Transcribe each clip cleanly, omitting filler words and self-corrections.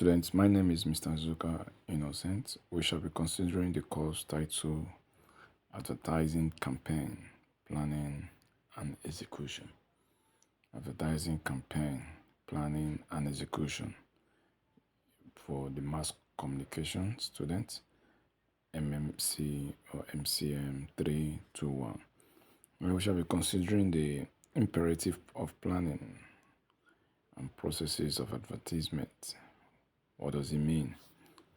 Students, my name is Mr. Zuka Innocent. We shall be considering the course titled Advertising Campaign Planning and Execution. Advertising Campaign Planning and Execution for the Mass Communication students, MMC or MCM 321. We shall be considering the imperative of planning and processes of advertisement. What does it mean?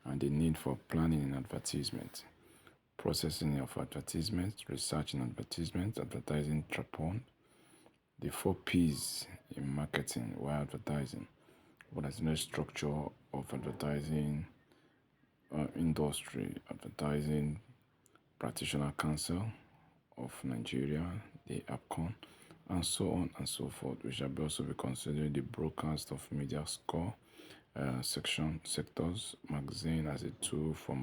And the need for planning in advertisement, processing of advertisement, research in advertisement, advertising trapon, the 4 P's in marketing while advertising, what is the structure of advertising industry, advertising practitioner council of Nigeria, the APCON, and so on and so forth. We shall also be considering the broadcast of media score, sectors, magazine as a tool for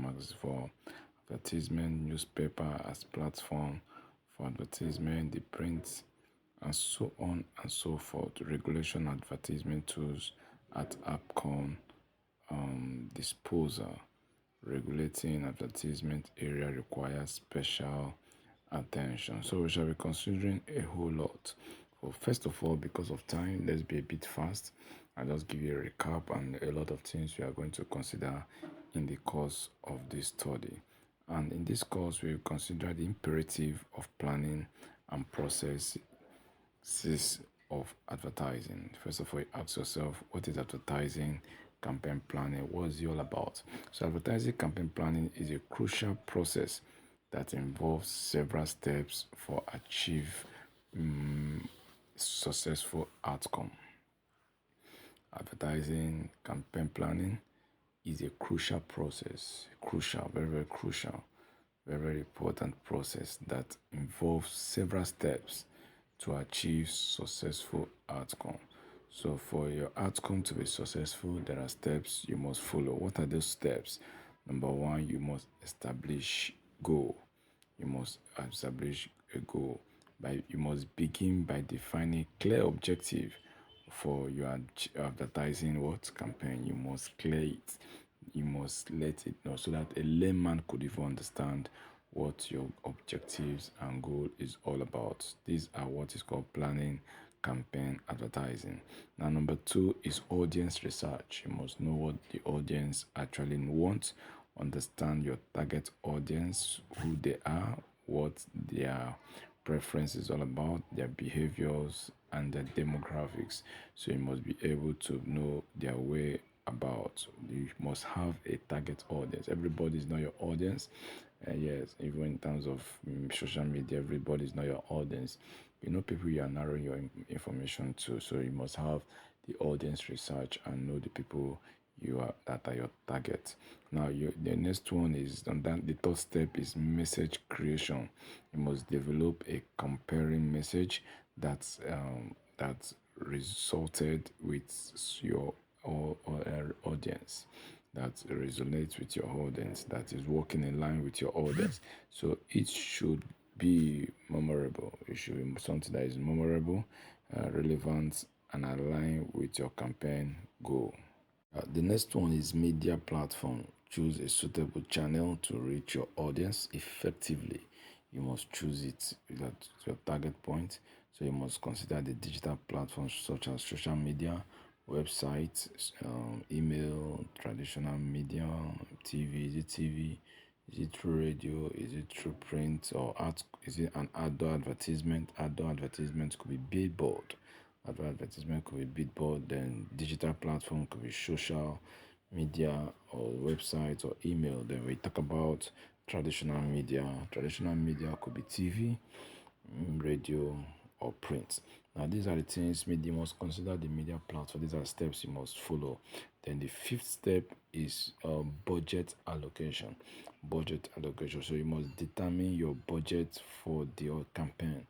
advertisement, newspaper as platform for advertisement, the print, and so on and so forth. Regulation advertisement tools at APCON disposal. Regulating advertisement area requires special attention. So we shall be considering a whole lot. Well, first of all, because of time, let's be a bit fast. I'll just give you a recap and a lot of things we are going to consider in the course of this study. And in this course, we will consider the imperative of planning and processes of advertising. First of all, ask yourself, what is advertising campaign planning? What is it all about? So advertising campaign planning is a crucial process that involves several steps for achieve successful outcome. Advertising campaign planning is a crucial process, very crucial, very important process that involves several steps to achieve successful outcome. So for your outcome to be successful, there are steps you must follow. What are those steps? Number one, you must establish goal. You must establish a goal. You must begin by defining clear objective for your advertising campaign. You must clear it. You must let it know so that a layman could even understand what your objectives and goal is all about. These are what is called planning campaign advertising. Now, number two is audience research. You must know what the audience actually wants, understand your target audience, who they are, what their preference is all about, their behaviors, and their demographics. So you must be able to know their way about. You must have a target audience. Everybody is not your audience. Yes, even in terms of social media, everybody is not your audience. You know people you are narrowing your information to, so you must have the audience research and know the people that are your target. Now, the next one is and then the third step is message creation. You must develop a comparing message that resulted with your audience, that resonates with your audience, that is working in line with your audience. So it should be memorable. It should be something that is memorable, relevant, and aligned with your campaign goal. The next one is media platform. Choose a suitable channel to reach your audience effectively. You must choose it that your target point. So you must consider the digital platforms such as social media, websites, email, traditional media, TV. Is it TV? Is it through radio? Is it through print or art? Is it an outdoor advertisement? Outdoor advertisement could be billboard. Advertisement could be billboard, then digital platform could be social media or website or email. Then we talk about traditional media. Traditional media could be TV, radio, or print. Now, these are the things you must consider the media platform. These are steps you must follow. Then the fifth step is budget allocation. Budget allocation. So you must determine your budget for the campaign.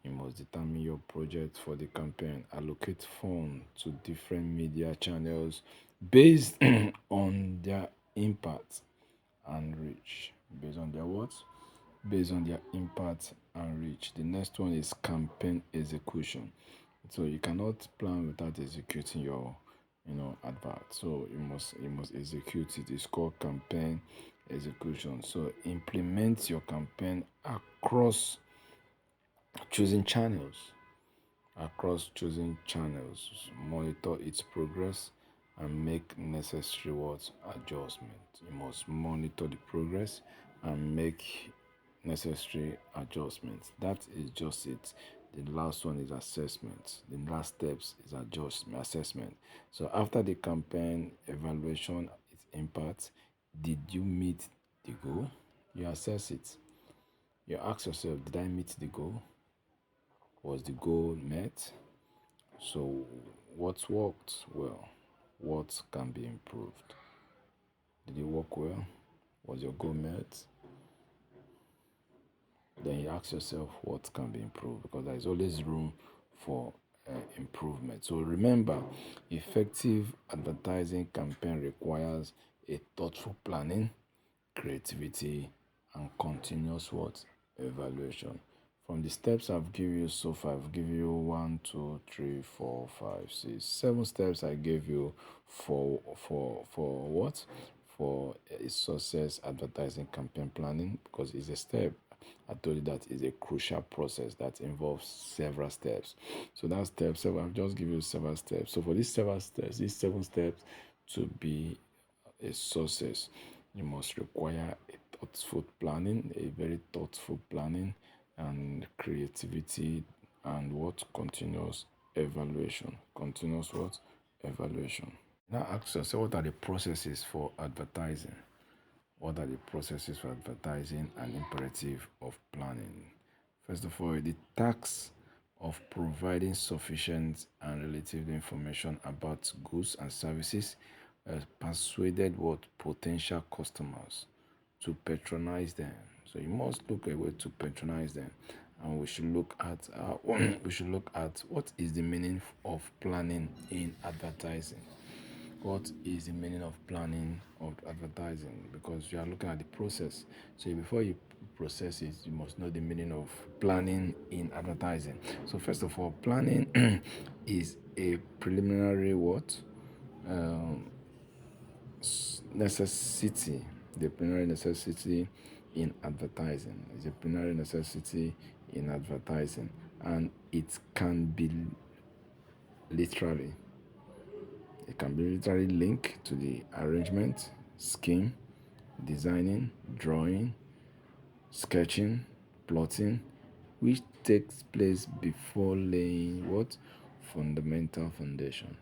You must determine your budget for the campaign. Allocate funds to different media channels based on their impact and reach. Based on their what? Based on their impact and reach. The next one is campaign execution. So you cannot plan without executing your advert. So you must execute it. It's called campaign execution. So implement your campaign across choosing channels. Across choosing channels, monitor its progress and make necessary what adjustments. You must monitor the progress and make necessary adjustments. That is just it. The last one is assessment. The last steps is adjustment assessment. So after the campaign evaluation, its impact, did you meet the goal? You assess it. You ask yourself, did I meet the goal? Was the goal met? So, what worked well? What can be improved? Did it work well? Was your goal met? Then you ask yourself what can be improved, because there is always room for improvement. So remember, effective advertising campaign requires a thoughtful planning, creativity, and continuous what evaluation. From the steps I've given you so far, I've given you 7 steps I gave you for what? For a success advertising campaign planning, because it's a step. I told you that is a crucial process that involves several steps. So that's step 7. I've just given you several steps. So for these 7 steps to be a success, you must require a thoughtful planning, a very thoughtful planning, and creativity, and what continuous evaluation. Continuous what? Evaluation. Now ask yourself, what are the processes for advertising? What are the processes for advertising and imperative of planning? First of all, the task of providing sufficient and relative information about goods and services persuaded what potential customers to patronize them. So you must look a way to patronize them, and we should look at what is the meaning of planning in advertising. What is the meaning of planning of advertising? Because you are looking at the process. So before you process it, you must know the meaning of planning in advertising. So first of all, planning is a preliminary what? Um, Necessity. The preliminary necessity in advertising. It's a preliminary necessity in advertising, and it can be literally linked to the arrangement, scheme, designing, drawing, sketching, plotting, which takes place before laying what? Fundamental foundation.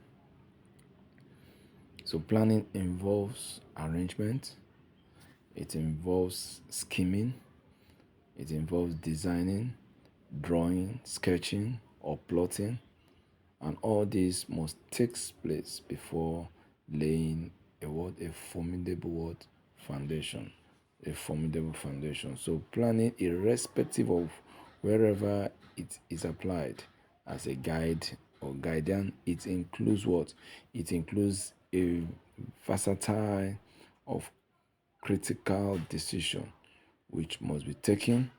So planning involves arrangement, it involves scheming, it involves designing, drawing, sketching, or plotting, and all this must take place before laying a formidable foundation. A formidable foundation. So planning, irrespective of wherever it is applied as a guide or guardian, it includes what? It includes a versatile of critical decision which must be taken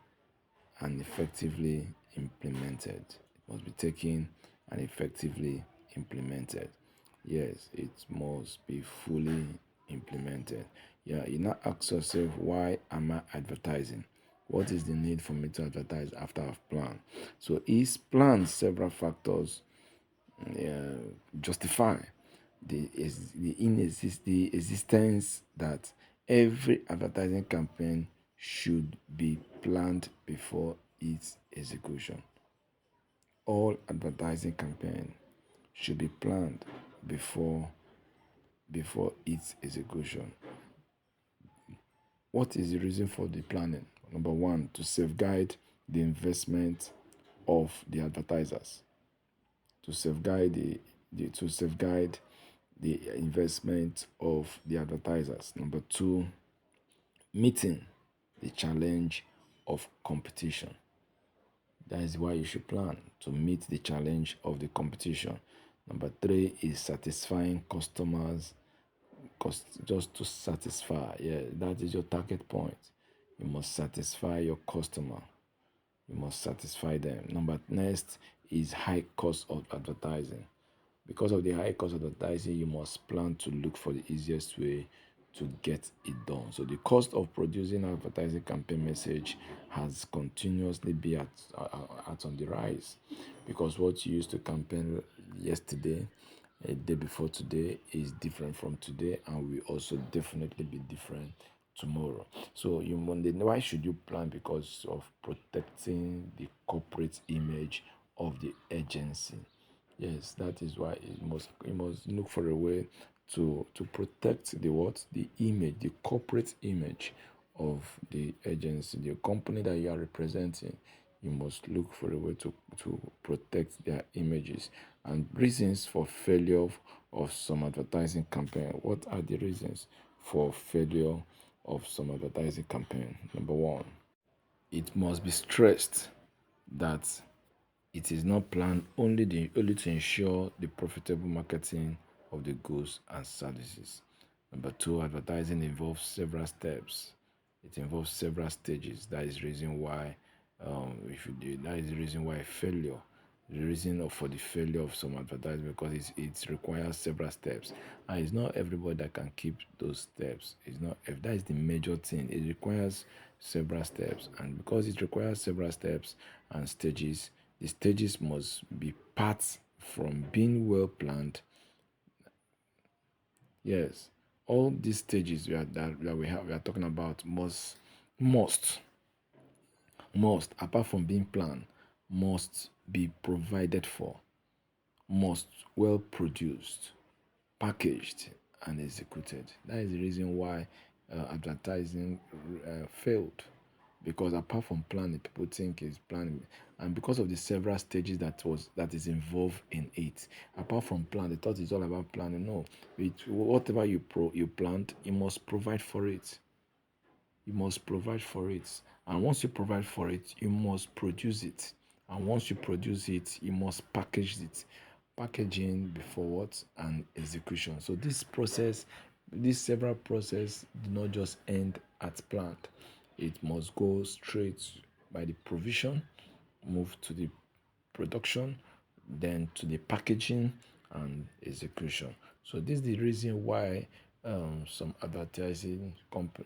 and effectively implemented. It must be taken and effectively implemented. Yes, it must be fully implemented. Yeah, you now ask yourself, why am I advertising? What is the need for me to advertise after I've planned? So, is planned several factors justify the existence that every advertising campaign should be planned before its execution. All advertising campaign should be planned before its execution. What is the reason for the planning? Number one, to safeguard the investment of the advertisers, to safeguard the investment of the advertisers. Number two, meeting the challenge of competition. That is why you should plan, to meet the challenge of the competition. Number three is satisfying customers, just to satisfy. Yeah, that is your target point. You must satisfy your customer. You must satisfy them. Number next is high cost of advertising, Because of the high cost of advertising, you must plan to look for the easiest way to get it done. So the cost of producing advertising campaign message has continuously been at on the rise, because what you used to campaign yesterday, a day before today, is different from today and will also definitely be different tomorrow. So you wonder, why should you plan? Because of protecting the corporate image of the agency. Yes, that is why you must look for a way to protect the image, the corporate image of the agency, the company that you are representing. You must look for a way to protect their images. And reasons for failure of some advertising campaign. What are the reasons for failure of some advertising campaign? Number one, it must be stressed that it is not planned only to ensure the profitable marketing of the goods and services. Number two, advertising involves several steps. It involves several stages. That is the reason why that is the reason why failure. The reason for the failure of some advertising, because it requires several steps, and it's not everybody that can keep those steps. It's not, if that is the major thing. It requires several steps, and because it requires several steps and stages, the stages must be parts from being well planned. Yes, all these stages we are talking about must apart from being planned, must be provided for, must well produced, packaged, and executed. That is the reason why advertising failed. Because apart from planning, people think it's planning, and because of the several stages that is involved in it. Apart from plan, they thought it's all about planning. No, whatever you plant, you must provide for it. You must provide for it. And once you provide for it, you must produce it. And once you produce it, you must package it. Packaging before what? And execution. So this several process do not just end at plant. It must go straight by the provision, move to the production, then to the packaging and execution. So this is the reason why some advertising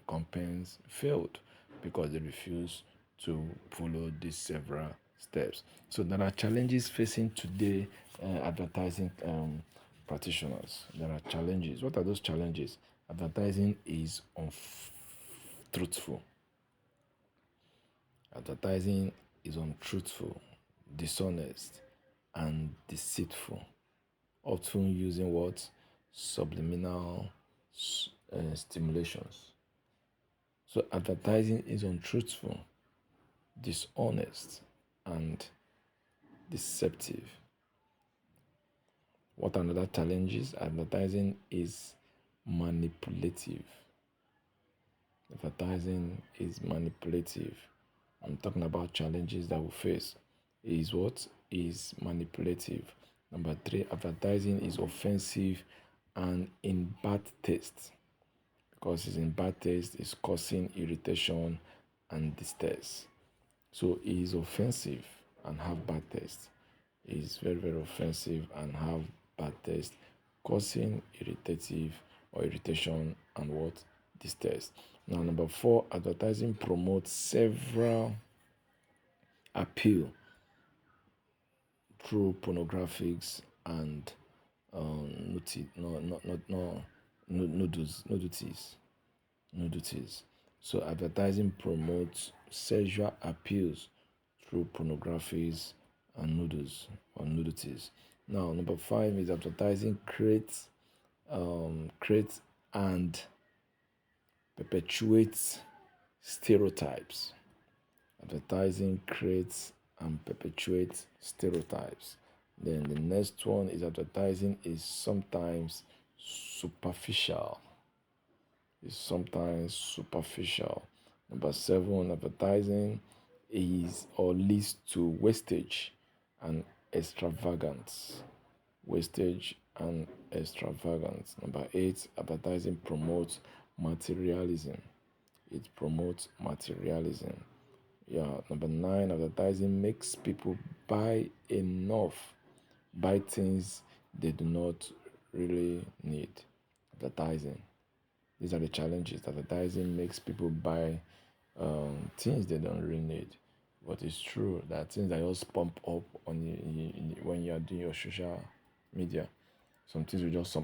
campaigns failed, because they refuse to follow these several steps. So there are challenges facing today advertising practitioners. There are challenges. What are those challenges? Advertising is untruthful. Advertising is untruthful, dishonest, and deceitful, often using what? Subliminal stimulations. So advertising is untruthful, dishonest, and deceptive. What another challenge is? Advertising is manipulative. Advertising is manipulative. I'm talking about challenges that we face. Is what? Is manipulative. Number three, advertising is offensive and in bad taste. Because it's in bad taste, it's causing irritation and distress. So it is offensive and have bad taste. It is very, very offensive and have bad taste, causing irritation and what? Distress. Now, number four, advertising promotes several appeal through pornographics and nudity, nudities. So advertising promotes sexual appeals through pornographies and nudities. Now, number five is advertising creates and perpetuates stereotypes. Advertising creates and perpetuates stereotypes. Then the next one is advertising is sometimes superficial. Is sometimes superficial. Number seven, advertising is or leads to wastage and extravagance. Wastage and extravagance. Number eight, advertising promotes materialism. It promotes materialism. Yeah, number nine, advertising makes people buy things they do not really need advertising. These are the challenges. Advertising makes people buy things they don't really need. But it's true that things that just pump up when you are doing your social media. Some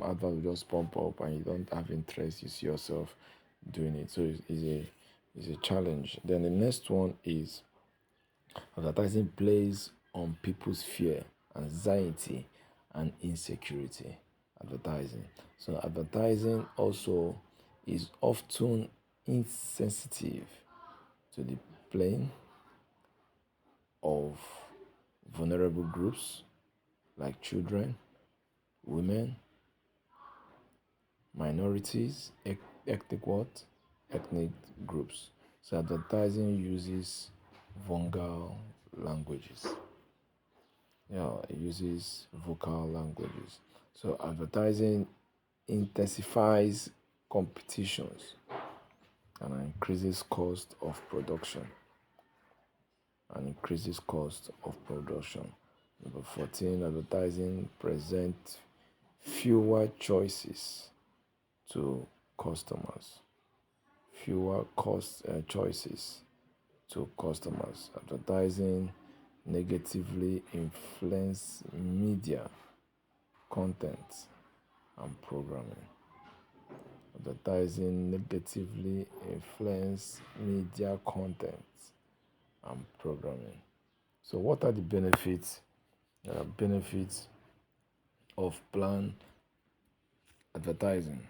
adverts will just pump up and you don't have interest. You see yourself doing it. So it's a challenge. Then the next one is advertising plays on people's fear, anxiety, and insecurity. Advertising. So advertising also is often insensitive to the pain of vulnerable groups like children, women, minorities, ethnic what? Ethnic groups. So advertising uses vulgar languages. Yeah, it uses vocal languages. So advertising intensifies competitions and increases cost of production. Number 14, advertising present fewer choices to customers. Choices to customers. Advertising negatively influence media, content, and programming. Advertising negatively influence media content and programming. So, what are the benefits? Benefits of plan advertising.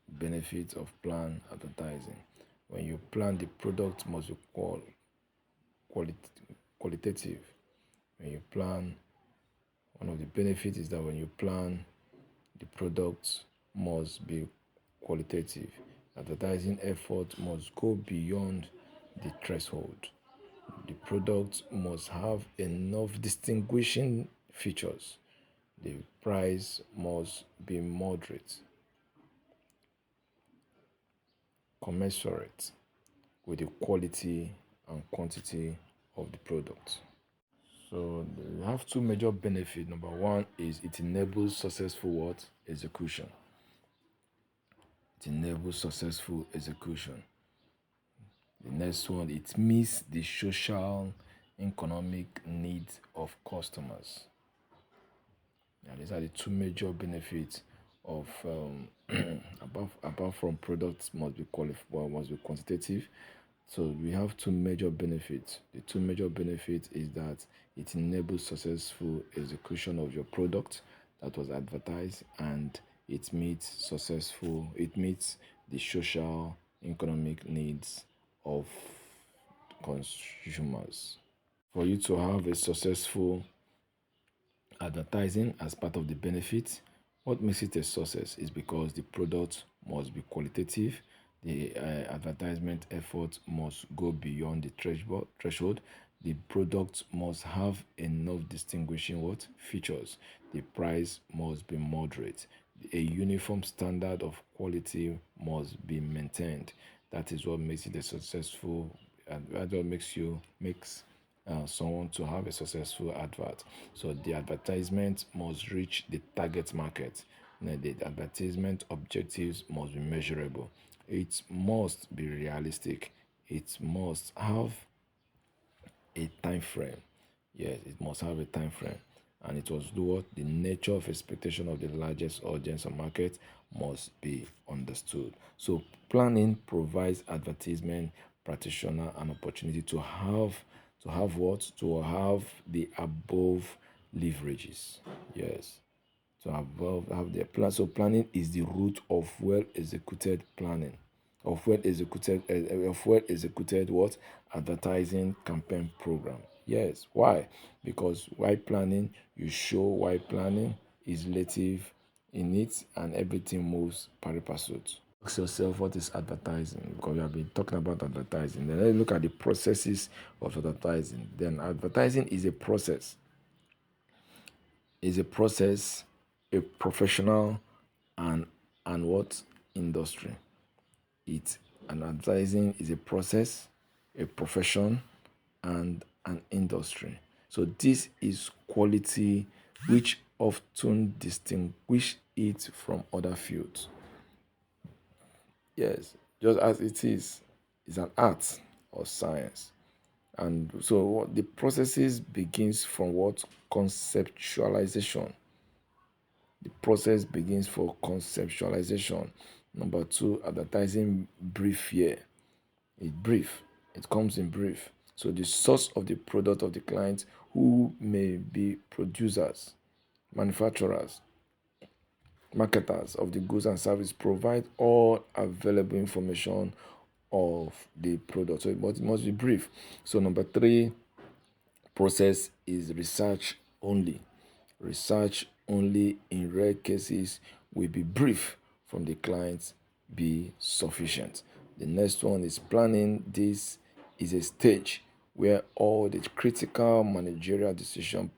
Benefits of plan advertising. When you plan, the product must be qualitative. When you plan, one of the benefits is that when you plan, the product must be qualitative. Advertising effort must go beyond the threshold. The product must have enough distinguishing features. The price must be moderate, commensurate with the quality and quantity of the product. So we have two major benefits. Number one is it enables successful what? Execution. It enables successful execution. The next one, it meets the social economic needs of customers. Now, these are the two major benefits of apart from products must be must be quantitative. So we have two major benefits. The two major benefits is that it enables successful execution of your product that was advertised, and it meets the social economic needs of consumers. For you to have a successful advertising as part of the benefit, what makes it a success is because the product must be qualitative, the advertisement effort must go beyond the threshold, the product must have enough distinguishing what features, the price must be moderate, a uniform standard of quality must be maintained. That is what makes it a successful, and that what makes someone to have a successful advert. So the advertisement must reach the target market. Now, the advertisement objectives must be measurable. It must be realistic. It must have a time frame. Yes, it must have a time frame. And it was do what the nature of expectation of the largest audience or market must be understood. So planning provides advertisement practitioner an opportunity to have the above leverages. Yes, to have the plan. So planning is the root of well executed planning, of well executed what advertising campaign program. Yes, why? Because why planning, you show why planning is relative in it, and everything moves pari passu. Ask yourself what is advertising, because we have been talking about advertising. Then let's look at the processes of advertising. Then advertising is a process, a professional and what industry. It and advertising is a process, a profession, and an industry. So this is quality which often distinguish it from other fields. Yes, just as it is an art or science. And so the processes begins from what? Conceptualization. The process begins for conceptualization. Number two, advertising brief here. It brief. It comes in brief. So the source of the product of the client, who may be producers, manufacturers, marketers of the goods and service, provide all available information of the product. So it must be brief. So number three process is research only. Research only in rare cases will be brief from the client be sufficient. The next one is planning. This is a stage where all the critical managerial decision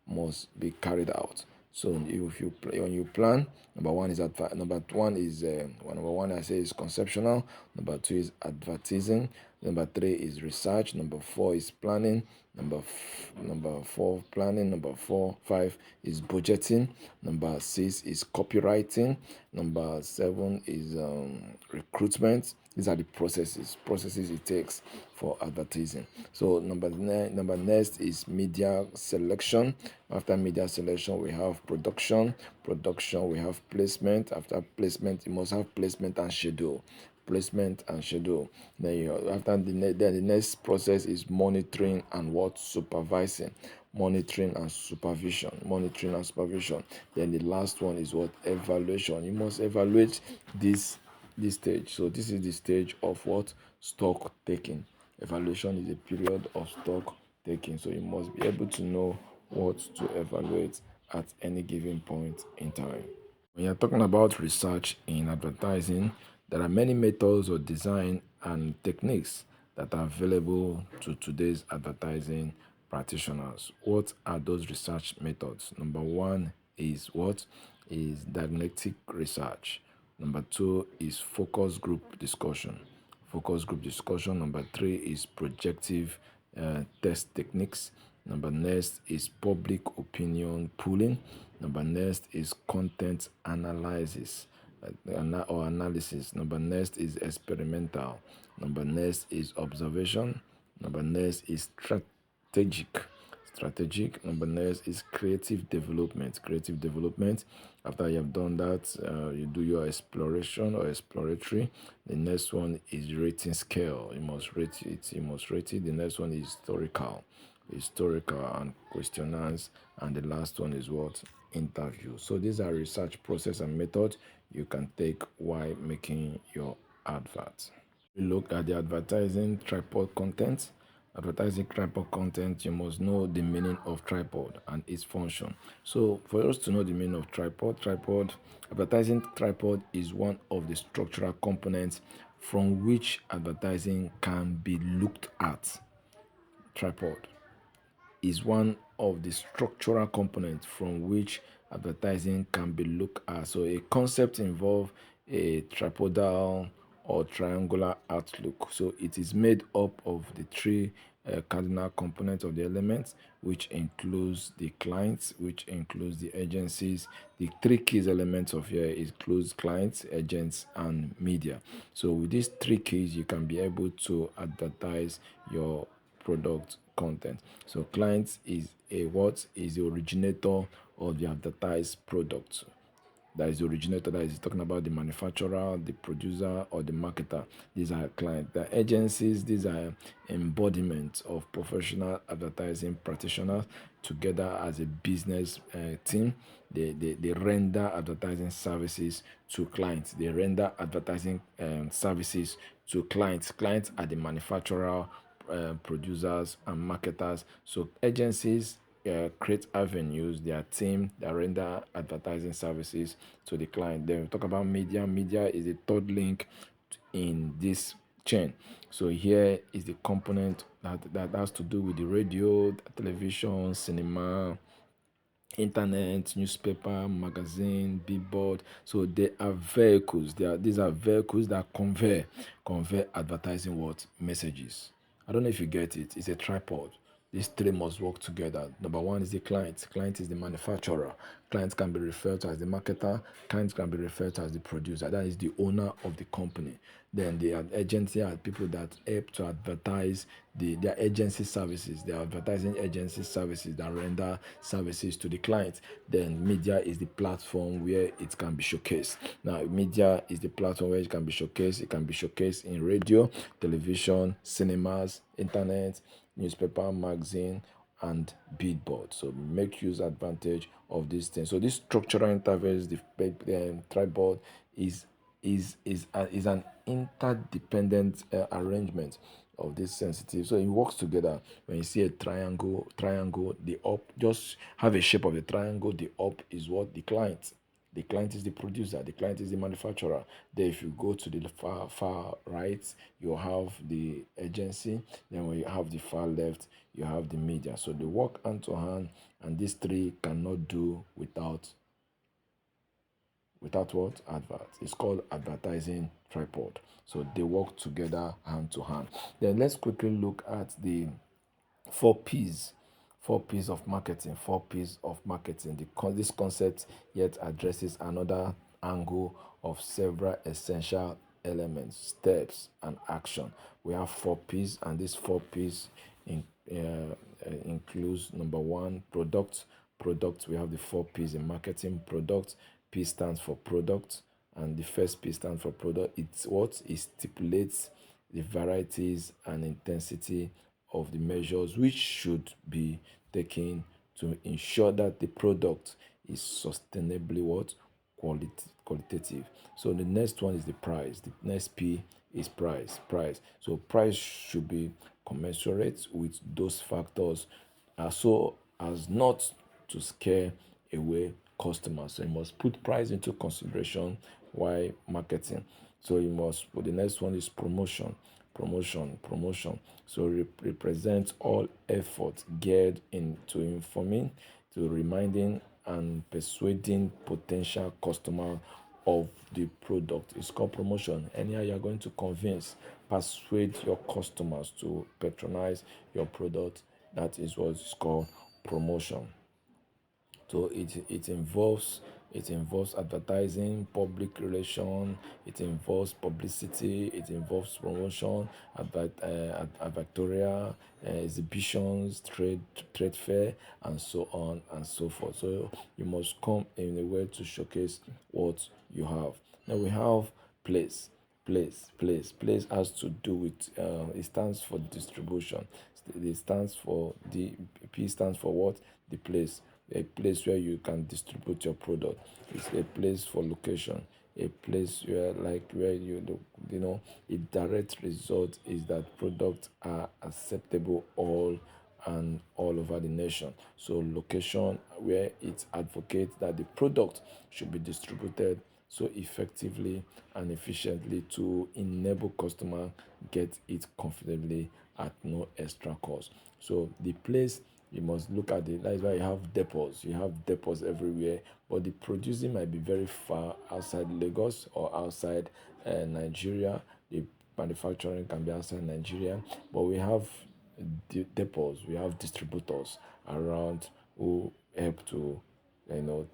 must be carried out. So if you when you plan, number one is number one I say is conceptual. Number two is advertising. Number three is research. Number four is planning. Number four planning. Number five is budgeting. Number six is copywriting. Number seven is recruitment. These are the processes it takes for advertising. So number next is media selection. After media selection, we have production. Production, we have placement. After placement, you must have placement and schedule. Placement and schedule. Then the next process is monitoring and what? Supervising. Monitoring and supervision. Monitoring and supervision. Then the last one is what? Evaluation. You must evaluate this stage. So this is the stage of what? Stock taking. Evaluation is a period of stock taking. So you must be able to know what to evaluate at any given point in time. When you're talking about research in advertising, there are many methods of design and techniques that are available to today's advertising practitioners. What are those research methods? Number one is what? Is diagnostic research. Number two is focus group discussion. Focus group discussion. Number three is projective test techniques. Number next is public opinion polling. Number next is content analysis or analysis. Number next is experimental. Number next is observation. Number next is strategic. Number next is creative development. Creative development. After you have done that, you do your exploration or exploratory. The next one is rating scale. You must rate it. The next one is historical and questionnaires. And the last one is what? Interview. So these are research process and method you can take while making your advert. We look at the advertising tripod content. Advertising tripod content, you must know the meaning of tripod and its function. So for us to know the meaning of advertising tripod is one of the structural components from which advertising can be looked at. Tripod is one of the structural components from which advertising can be looked at. So a concept involves a tripodal or triangular outlook. So it is made up of the three cardinal components of the elements, which includes the clients, which includes the agencies. The three key elements of here includes clients, agents, and media. So with these three keys, you can be able to advertise your product content. So clients is a what? Is the originator of the advertised product. That is the originator, that is talking about the manufacturer, the producer, or the marketer. These are clients. The agencies, these are embodiments of professional advertising practitioners together as a business team. They render advertising services to clients. They render advertising services to clients. Clients are the manufacturer, producers, and marketers. So agencies create avenues, their team that render advertising services to the client. Then we talk about media. Media is the third link in this chain. So here is the component that has to do with the radio, television, cinema, internet, newspaper, magazine, billboard. So they are vehicles. These are vehicles that convey advertising what? Messages. I don't know if you get it. It's a tripod. These three must work together. Number one is the client. Client is the manufacturer. Client can be referred to as the marketer. Client can be referred to as the producer. That is the owner of the company. Then the agency are people that help to advertise their agency services. They are advertising agency services that render services to the client. Then media is the platform where it can be showcased. Now, media is the platform where it can be showcased. It can be showcased in radio, television, cinemas, internet, newspaper, magazine, and billboard. So make use advantage of these things. So this structural interface, the tripod is an interdependent arrangement of this sensitive. So it works together. When you see a triangle, the up just have a shape of a triangle. The up is what the client. The client is the producer, the client is the manufacturer. Then, if you go to the far right, you have the agency. Then, when you have the far left, you have the media. So, they work hand to hand, and these three cannot do without what? Advert. It's called advertising tripod. So, they work together hand to hand. Then, let's quickly look at the four P's. Four P's of marketing. Four P's of marketing. This concept yet addresses another angle of several essential elements, steps, and action. We have four P's, and these four P's includes number one, product. Product. We have the four P's in marketing. Product. P stands for product, and the first P stands for product. It's what it stipulates the varieties and intensity of the measures which should be taken to ensure that the product is sustainably what qualitative. So the next one is the price. The next P is price. So price should be commensurate with those factors, so as not to scare away customers. So you must put price into consideration while marketing. So you must put the next one is promotion. So represents all efforts geared into informing, to reminding, and persuading potential customer of the product. It's called promotion. Anyhow, you're going to convince, persuade your customers to patronize your product. That is what is called promotion. So it involves advertising, public relation, it involves publicity, it involves promotion, advertorial, exhibitions, trade fair, and so on and so forth. So you must come in a way to showcase what you have. Now we have place. Place has to do with it stands for distribution. It stands for the P stands for what? The place. A place where you can distribute your product. It's a place for location. A place where a direct result is that products are acceptable all over the nation. So location where it advocates that the product should be distributed so effectively and efficiently to enable customer get it confidently at no extra cost. So the place you must look at it. That is why you have depots. You have depots everywhere, but the producing might be very far outside Lagos or outside Nigeria. The manufacturing can be outside Nigeria, but we have depots. We have distributors around who help to,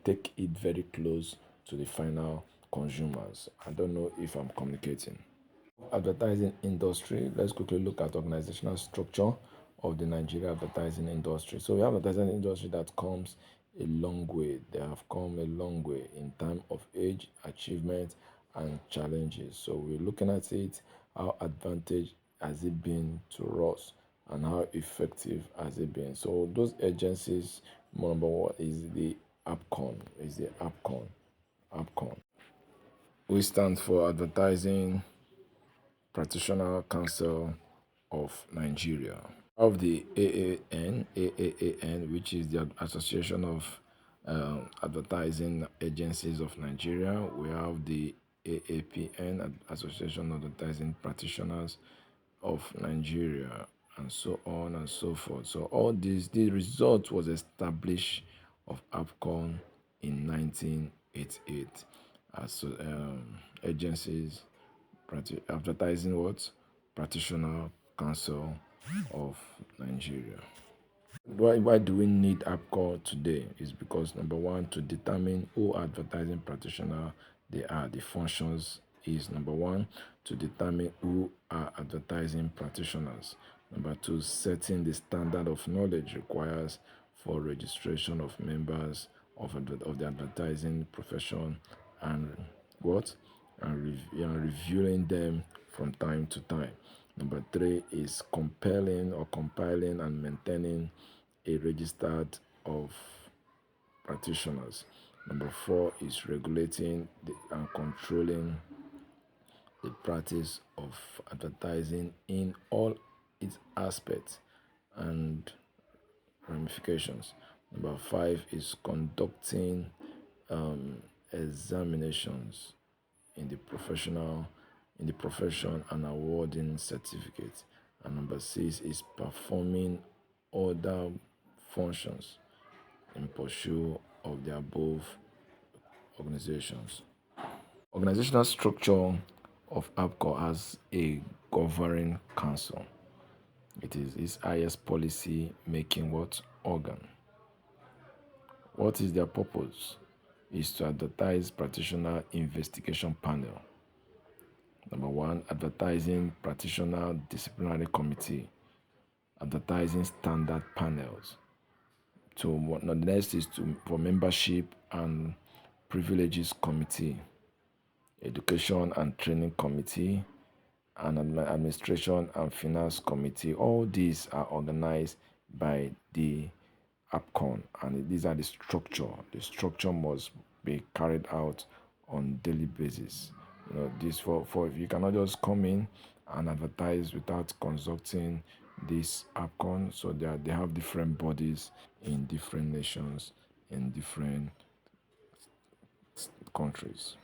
take it very close to the final consumers. I don't know if I'm communicating. Advertising industry. Let's quickly look at organizational structure of the Nigeria advertising industry. So we have advertising industry that comes a long way. They have come a long way in time of age, achievement, and challenges. So we're looking at it. How advantage has it been to us, and how effective has it been? So those agencies, number one is the APCON. APCON, which stands for Advertising Practitioner Council of Nigeria. Of the AAAN, which is the Association of Advertising Agencies of Nigeria. We have the AAPN, Association of Advertising Practitioners of Nigeria, and so on and so forth. So all this, the result was established of APCON in 1988 as agencies advertising what? Practitioner Council of Nigeria. Why do we need APCO today? Is because number one, to determine who advertising practitioner they are. The functions is number one, to determine who are advertising practitioners. Number two, setting the standard of knowledge requires for registration of members of the advertising profession, and what and reviewing them from time to time. Number three is compelling or compiling and maintaining a registered of practitioners. Number four is regulating and controlling the practice of advertising in all its aspects and ramifications. Number five is conducting um, examinations in the profession and awarding certificates. And number six is performing other functions in pursuit of the above organizations. Organizational structure of APCO has a governing council. It is its highest policy making what organ. What is their purpose? Is to advertise practitioner investigation panel. Number one, advertising practitioner disciplinary committee, advertising standard panels. So the next is for membership and privileges committee, education and training committee, and administration and finance committee. All these are organized by the APCON, and these are the structure. The structure must be carried out on daily basis. This for if you cannot just come in and advertise without consulting this APCON. So they have different bodies in different nations, in different countries.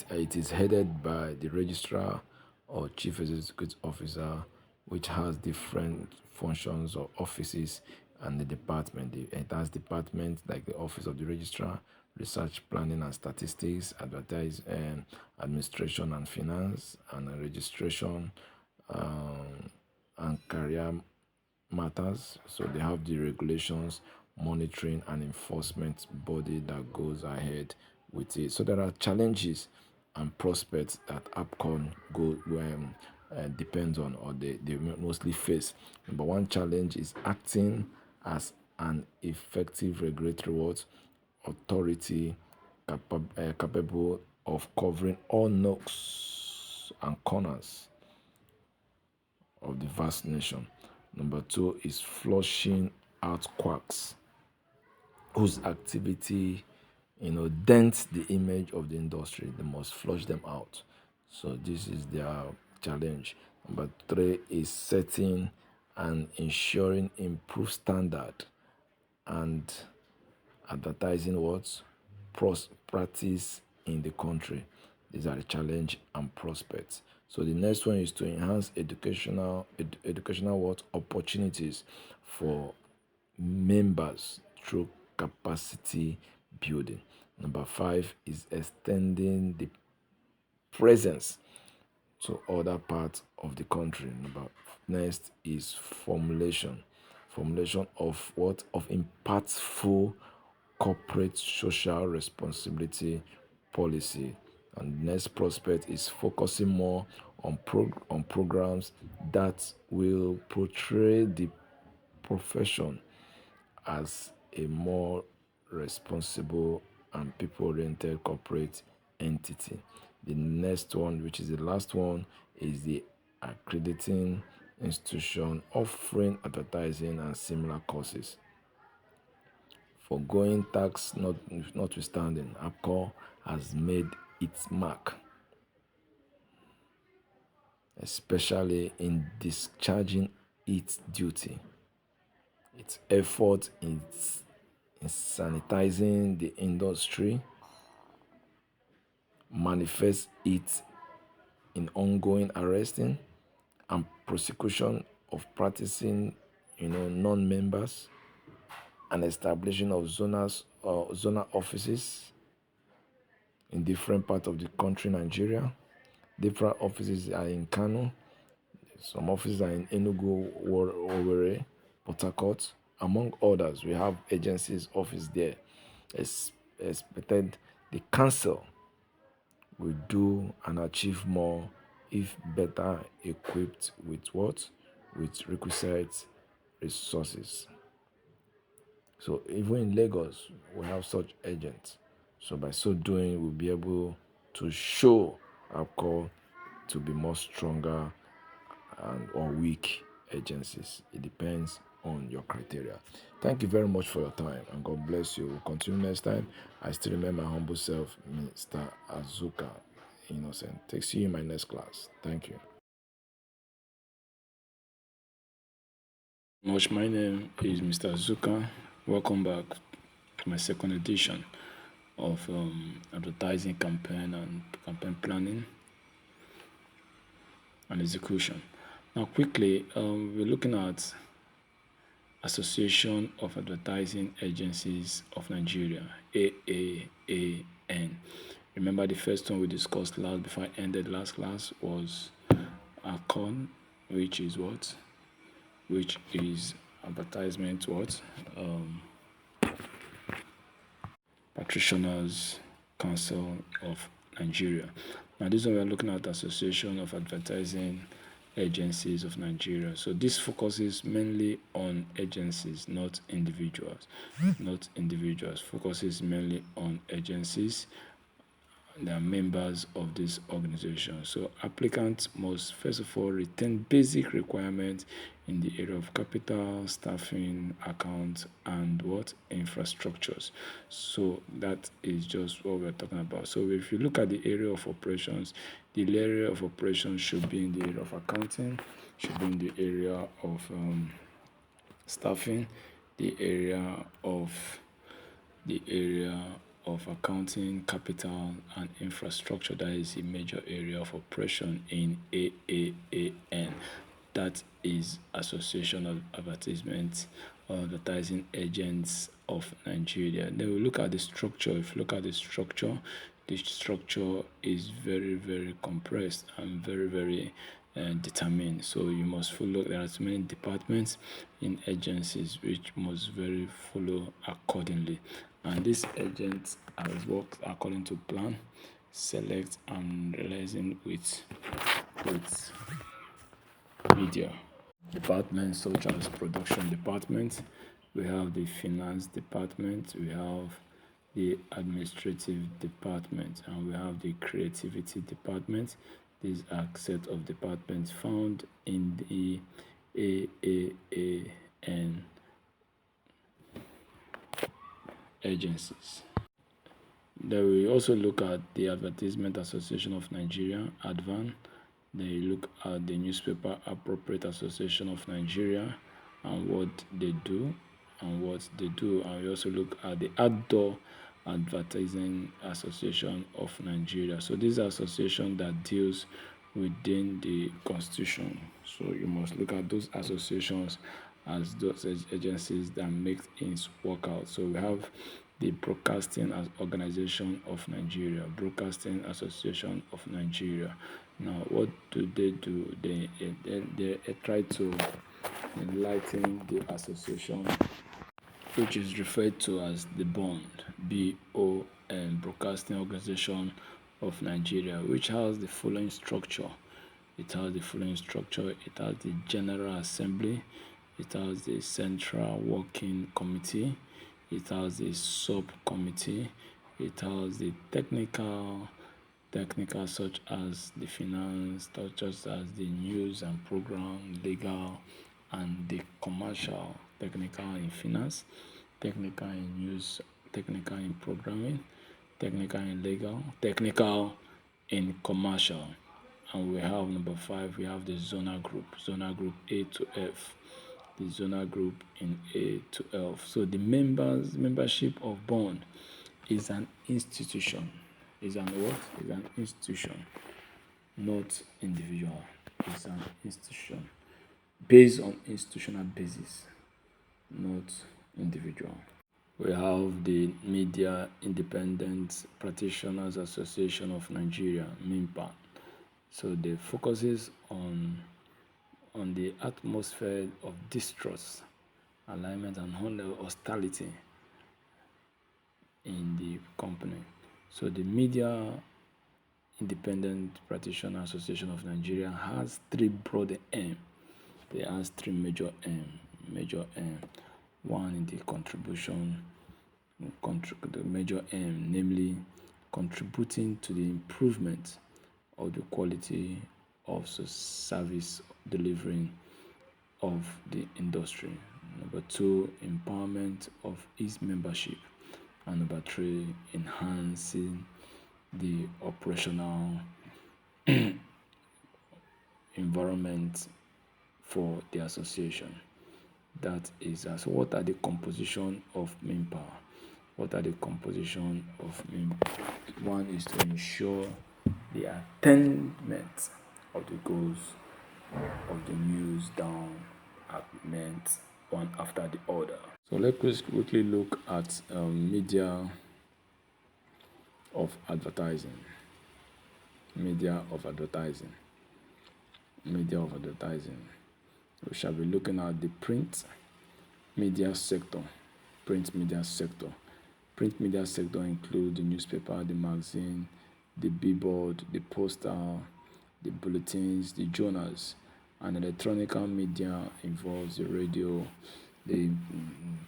It is headed by the registrar or chief executive officer, which has different functions or offices and the department. It has departments like the office of the registrar, research planning and statistics, administration and finance, and registration and career matters. So they have the regulations, monitoring, and enforcement body that goes ahead with it. So there are challenges and prospects that APCON depends on, or they mostly face. Number one challenge is acting as an effective regulatory authority capable of covering all nooks and corners of the vast nation. Number two is flushing out quacks whose activity, dents the image of the industry. They must flush them out. So this is their challenge. Number three is setting and ensuring improved standard and advertising what practice in the country. These are the challenge and prospects. So the next one is to enhance educational what opportunities for members through capacity building. Number five is extending the presence to other parts of the country. Next is formulation of what of impactful corporate social responsibility policy. And the next prospect is focusing more on programs that will portray the profession as a more responsible and people-oriented corporate entity. The next one, which is the last one, is the accrediting institution offering advertising and similar courses. Foregoing tax notwithstanding, APCO has made its mark, especially in discharging its duty. Its effort in sanitizing the industry manifests it in ongoing arresting and prosecution of practicing non-members and establishing of zonal offices in different parts of the country, Nigeria. Different offices are in Kano, some offices are in Enugu, Owerri, Port Harcourt, among others. We have agencies office there. Expected the council will do and achieve more if better equipped with what? With requisite resources. So even in Lagos, we have such agents. So by so doing, we'll be able to show our call to be more stronger and or weak agencies. It depends on your criteria. Thank you very much for your time and God bless you. We'll continue next time. I still remember my humble self, Mr. Azuka Innocent. See you in my next class. Thank you. Much. My name is Mr. Azuka. Welcome back to my second edition of advertising campaign and campaign planning and execution. Now, quickly, we're looking at Association of Advertising Agencies of Nigeria, AAAN. Remember the first one we discussed last before I ended last class was ACON, which is what? Which is advertisement what? Practitioners Council of Nigeria. Now this one we are looking at Association of Advertising Agencies of Nigeria. So this focuses mainly on agencies, not individuals. Not individuals. Focuses mainly on agencies. They are members of this organization. So applicants must first of all retain basic requirements in the area of capital, staffing, accounts, and what infrastructures. So that is just what we're talking about. So if you look at the area of operations, the area of operations should be in the area of accounting, should be in the area of staffing, the area of the area of accounting, capital, and infrastructure. That is a major area of operation in AAAN. That is Association of Advertisement or Advertising Agents of Nigeria. Then we look at the structure. If you look at the structure is very, very compressed and very, very determined. So you must follow. There are so many departments in agencies which must very follow accordingly. And these agents has worked according to plan, select and realizing with media departments such as production department, we have the finance department, we have the administrative department, and we have the creativity department. These are a set of departments found in the AAAN agencies. Then we also look at the Advertisement Association of Nigeria, ADVAN. Then you look at the Newspaper Appropriate Association of Nigeria and what they do and what they do. And we also look at the Outdoor Advertising Association of Nigeria. So these are associations that deals within the constitution. So you must look at those associations as those agencies that make things work out. So we have the Broadcasting Organization of Nigeria, Broadcasting Association of Nigeria. Now, what do? They try to enlighten the association, which is referred to as the BON, BON, Broadcasting Organization of Nigeria, which has the following structure. It has the following structure. It has the General Assembly. It has the Central Working Committee. It has a subcommittee. It has the technical such as the finance, such as the news and program, legal, and the commercial, technical in finance, technical in news, technical in programming, technical in legal, technical in commercial. And we have number 5, we have the zonal group A to F, the zonal group in A to F. So the membership of BON is an institution. Is an what? Is an institution, not individual. It's an institution based on institutional basis, not individual. We have the Media Independent Practitioners Association of Nigeria, MINPA. So the focuses on the atmosphere of distrust alignment and hostility in the company. So the Media Independent Practitioner Association of Nigeria has three broad aims. They has three major aim. One in the contribution, the major aim, namely contributing to the improvement of the quality of service delivering of the industry. Number two, empowerment of its membership. And number three, enhancing the operational environment for the association. That is, so what are the composition of manpower? What are the composition of manpower? One is to ensure the attainment of the goals of the news down meant one after the other. So let's quickly look at media of advertising. Media of advertising. We shall be looking at the print media sector. Print media sector include the newspaper, the magazine, the billboard, the poster, the bulletins, the journals. And electronic media involves the radio, the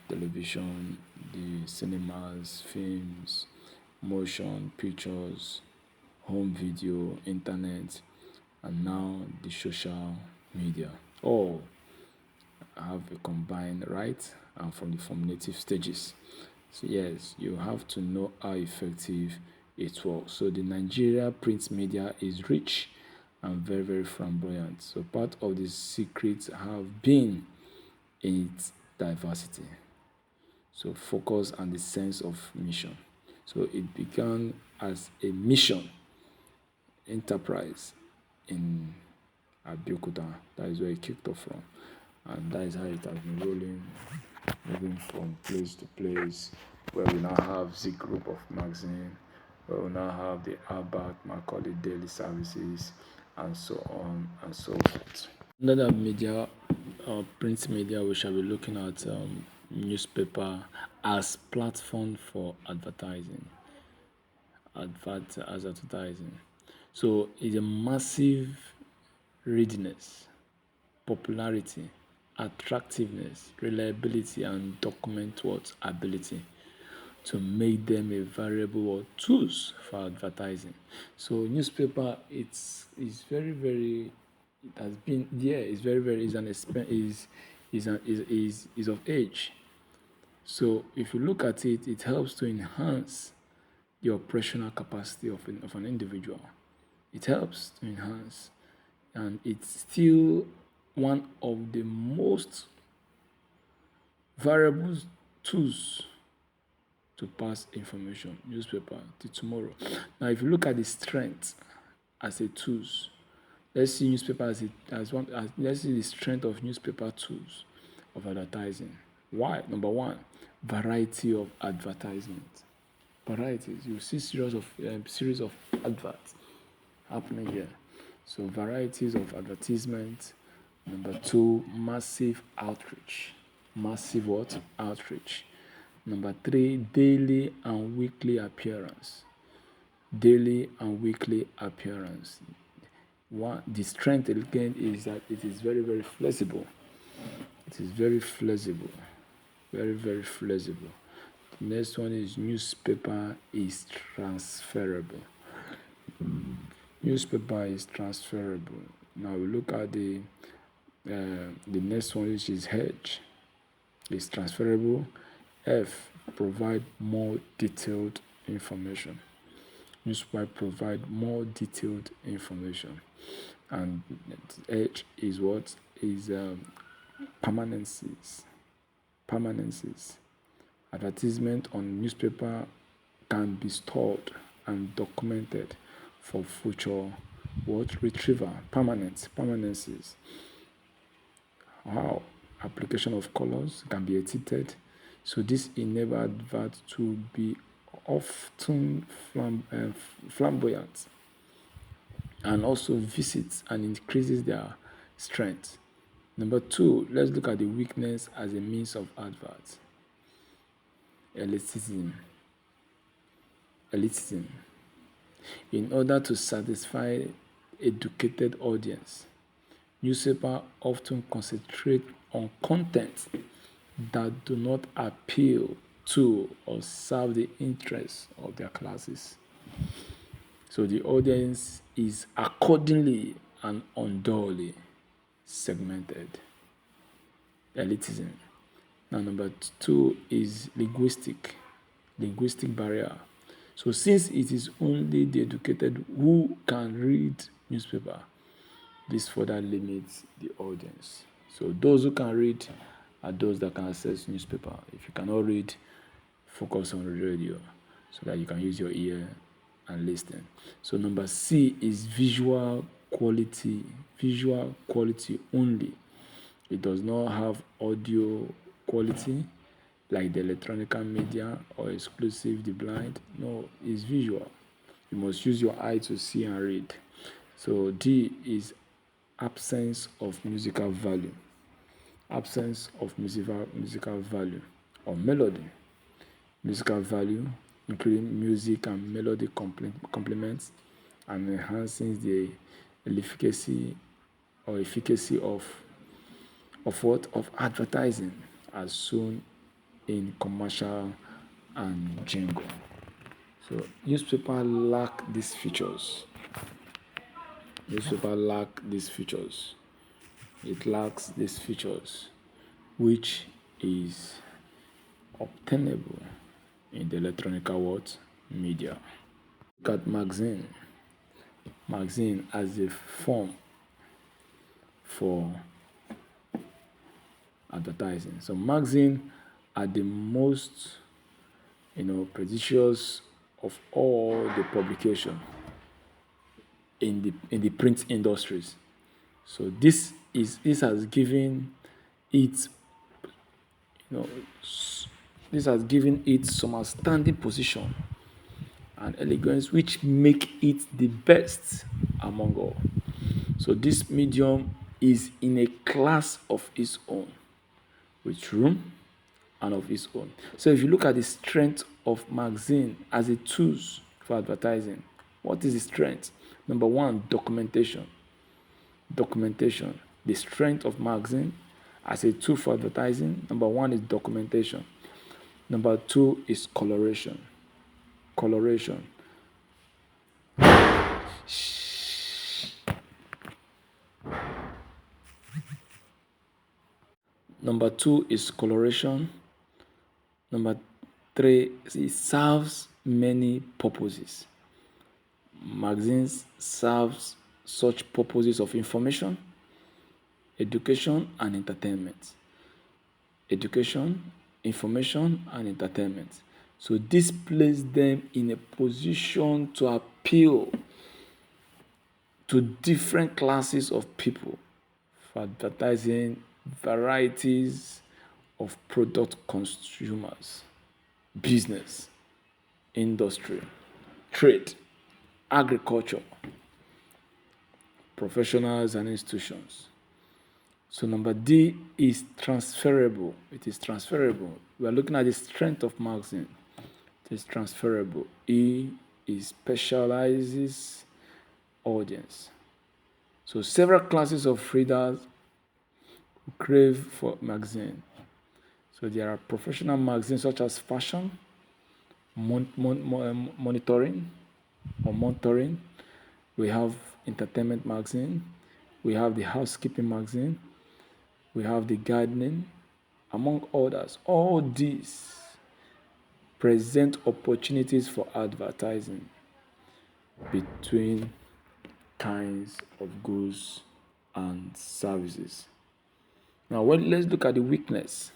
television, the cinemas, films, motion pictures, home video, internet, and now the social media. All have a combined right and from the formative stages. So yes, you have to know how effective it works. So the Nigeria print media is rich and very, very flamboyant. So part of the secrets have been its diversity. So focus on the sense of mission. So it began as a mission enterprise in Abeokuta. That is where it kicked off from. And that is how it has been rolling, moving from place to place, where we now have Z Group of magazine, where we now have the Albert Macaulay daily services, and so on and so forth. Another media, print media, we shall be looking at newspaper as platform for advertising. Advertising. So it's a massive readiness, popularity, attractiveness, reliability, and document what ability to make them a variable tools for advertising. So newspaper, is very, very, it has been there. It's very, very is of age. So if you look at it, it helps to enhance the operational capacity of an individual. It helps to enhance, and it's still one of the most variable tools to pass information, newspaper, to tomorrow. Now, if you look at the strength as a tools, let's see newspaper let's see the strength of newspaper tools of advertising. Why? Number one, variety of advertisement. Varieties. You see series of adverts happening here. So varieties of advertisement. Number two, massive outreach. Massive what? Outreach. Number three, daily and weekly appearance. Daily and weekly appearance. One, the strength again is that it is very, very flexible. It is very flexible. Very, very flexible. The next one is newspaper is transferable. Newspaper is transferable. Now we look at the next one, which is H. Is transferable. F, provide more detailed information. Newspaper provide more detailed information. And H is what? Is permanencies. Advertisement on newspaper can be stored and documented for future retrieval. Permanencies. How? Application of colors can be edited. So this enables advert to be often flamboyant and also visits and increases their strength. Number two, let's look at the weakness as a means of advert. Elitism. Elitism. In order to satisfy educated audience, newspapers often concentrate on content that do not appeal to or serve the interests of their classes. So the audience is accordingly and unduly segmented. Elitism. Now, number two is linguistic barrier. So since it is only the educated who can read newspaper, this further limits the audience. So those who can read are those that can access newspaper. If you cannot read, focus on radio so that you can use your ear and listen. So number C is visual quality only. It does not have audio quality like the electronic media or exclusive the blind. No, it's visual. You must use your eye to see and read. So D is absence of musical value. Absence of musical value or melody. Musical value, including music and melody complements and enhances the efficacy of advertising as shown in commercial and jingle. So newspaper lack these features. It lacks these features, which is obtainable in the electronic world media. Look at magazine as a form for advertising. So magazine are the most prestigious of all the publication in the print industries. So this has given it some outstanding position and elegance which make it the best among all. So this medium is in a class of its own with room and of its own. So if you look at the strength of magazine as a tools for advertising, what is the strength? Number one, documentation. The strength of magazine as a tool for advertising, number one is documentation. Number two is coloration. Number two is coloration. Number three, it serves many purposes. Magazines serves such purposes of information, education, and entertainment. Education, information, and entertainment. So this places them in a position to appeal to different classes of people for advertising varieties of product consumers, business, industry, trade, agriculture, professionals and institutions. So number D is transferable. It is transferable. We are looking at the strength of magazine. It is transferable. E is specializes audience. So several classes of readers crave for magazine. So there are professional magazines such as fashion, monitoring. We have entertainment magazine. We have the housekeeping magazine. We have the gardening, among others. All these present opportunities for advertising between kinds of goods and services. Now, let's look at the weakness.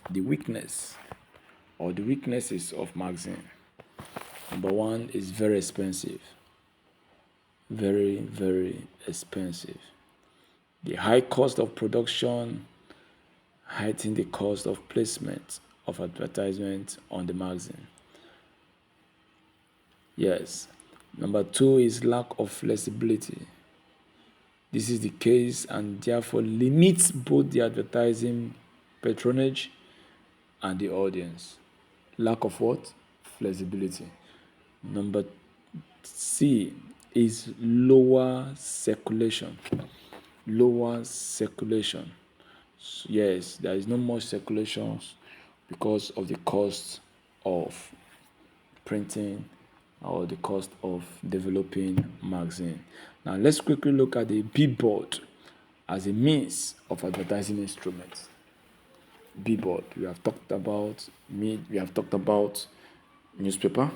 The weaknesses of magazine. Number one is very expensive. Very, very expensive. The high cost of production heighten the cost of placement of advertisement on the magazine. Yes. Number two is lack of flexibility. This is the case and therefore limits both the advertising patronage and the audience. Lack of what? Flexibility. Number C is lower circulation. Lower circulation. Yes, there is no more circulations because of the cost of printing or the cost of developing magazine. Now let's quickly look at the billboard as a means of advertising instruments. Billboard. We have talked about newspaper.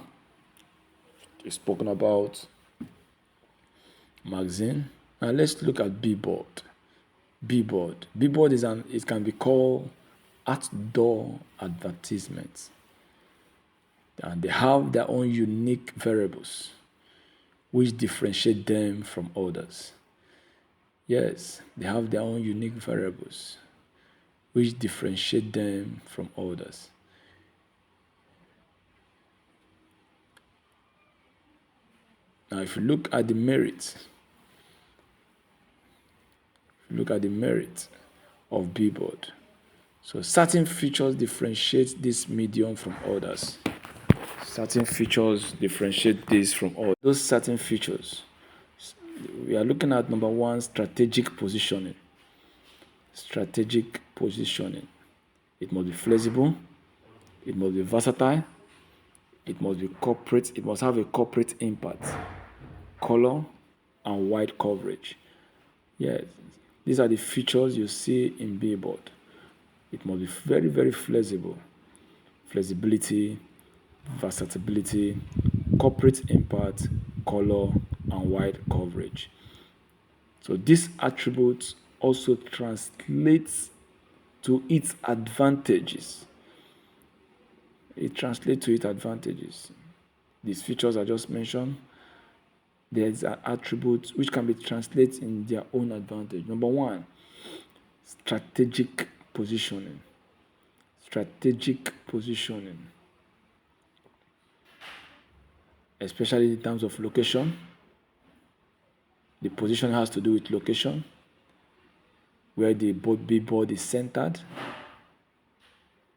We've spoken about magazine. Now let's look at billboard. Billboard. Billboard it can be called outdoor advertisements. And they have their own unique variables which differentiate them from others. Yes, they have their own unique variables which differentiate them from others. Now, if you look at the merit of billboard, so certain features differentiate this medium from others. Certain features differentiate this from others. Those certain features, we are looking at number one, strategic positioning. Strategic positioning. It must be flexible. It must be versatile. It must be corporate. It must have a corporate impact. Color and wide coverage. Yes, these are the features you see in billboard. It must be very, very flexible. Flexibility, versatility, corporate impact, color, and wide coverage. So these attributes also translates to its advantages. It translates to its advantages. These features I just mentioned, there's an attribute which can be translated in their own advantage. Number one, strategic positioning. Strategic positioning. Especially in terms of location. The position has to do with location, where the billboard is centered,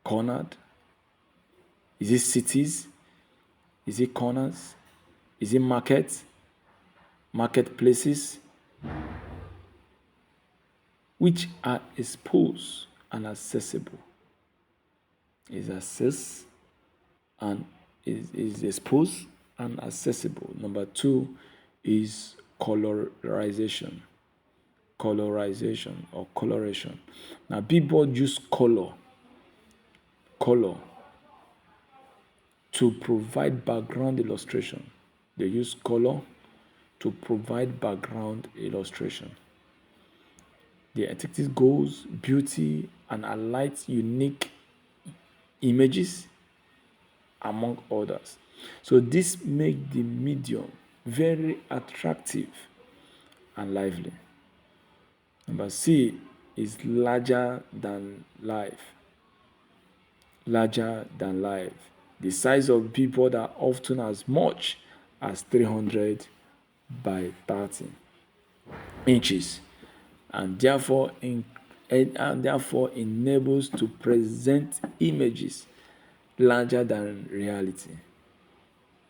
cornered. Is it cities? Is it corners? Is it markets? Marketplaces? Which are exposed and accessible. Is access and is exposed and accessible. Number two is colorization. Colorization or coloration. Now, billboard use color to provide background illustration. They use color to provide background illustration. The activity goals, beauty, and highlights unique images among others. So this makes the medium very attractive and lively. Number C is larger than life. Larger than life. The size of billboard are often as much as 300 by 30 inches, and therefore enables to present images larger than reality.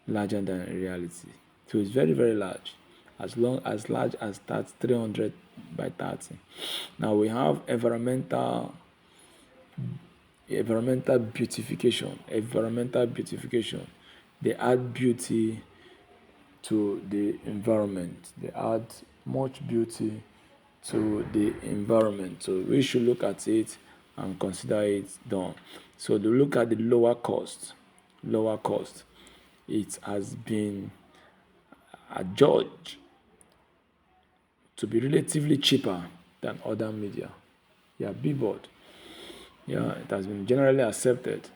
Larger than reality. So it's very, very large. As large as that 300 by 30. Now we have environmental beautification. Environmental beautification. They add beauty to the environment. They add much beauty to the environment. So we should look at it and consider it done. So to look at the lower cost. It has been adjudged to be relatively cheaper than other media. Billboard. It has been generally accepted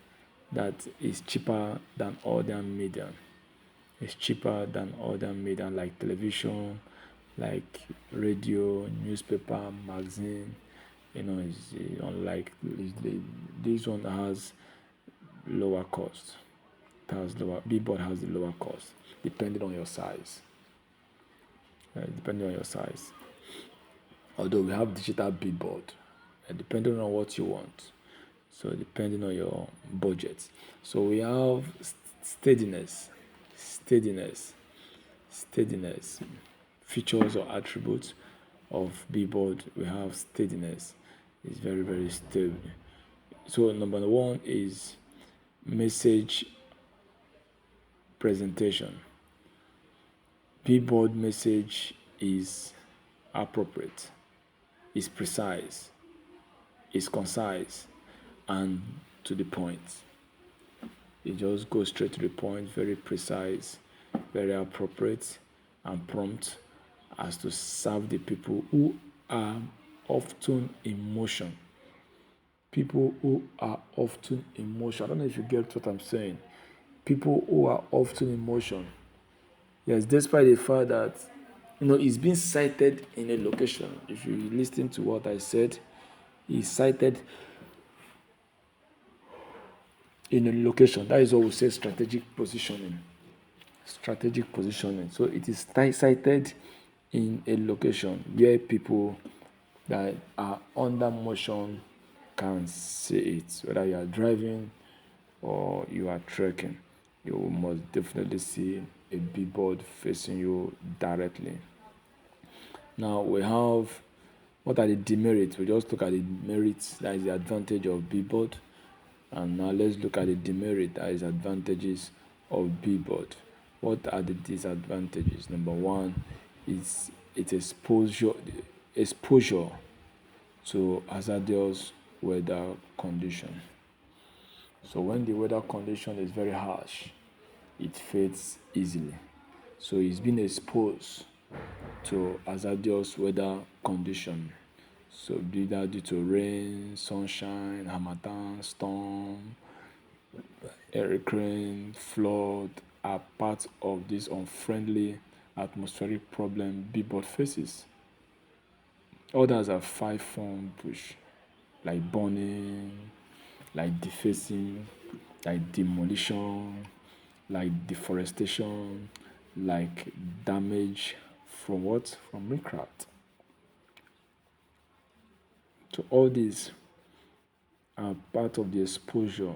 that it's cheaper than other media. It's cheaper than other media like television, like radio, newspaper, magazine. It's unlike this one has lower cost. Billboard has the lower cost, depending on your size. Although we have digital billboard, depending on what you want. So depending on your budget. So we have steadiness, steadiness, steadiness. Features or attributes of billboard, we have steadiness. It's very, very stable. So number one is message presentation. Billboard message is appropriate, is precise, is concise, and to the point. It just goes straight to the point, very precise, very appropriate, and prompt as to serve the people who are often in motion. People who are often in motion. I don't know if you get what I'm saying. People who are often in motion. Yes, despite the fact that it's been cited in a location. If you listen to what I said, it's cited in a location. That is what we say strategic positioning. Strategic positioning. So it is cited in a location where people that are under motion can see it. Whether you are driving or you are trekking, you must definitely see a billboard facing you directly. Now we have, what are the demerits? We just look at the merits, that is the advantage of billboard. And now let's look at the demerit, that is advantages of billboard. What are the disadvantages? Number one is its exposure to hazardous weather condition. So when the weather condition is very harsh, it fades easily. So it's been exposed to hazardous weather condition. So be that due to rain, sunshine, harmattan, storm, hurricane, flood are part of this unfriendly atmospheric problem billboard faces. Others are five-form push, like burning, like defacing, like demolition, like deforestation, like damage from what? From witchcraft. So all these are part of the exposure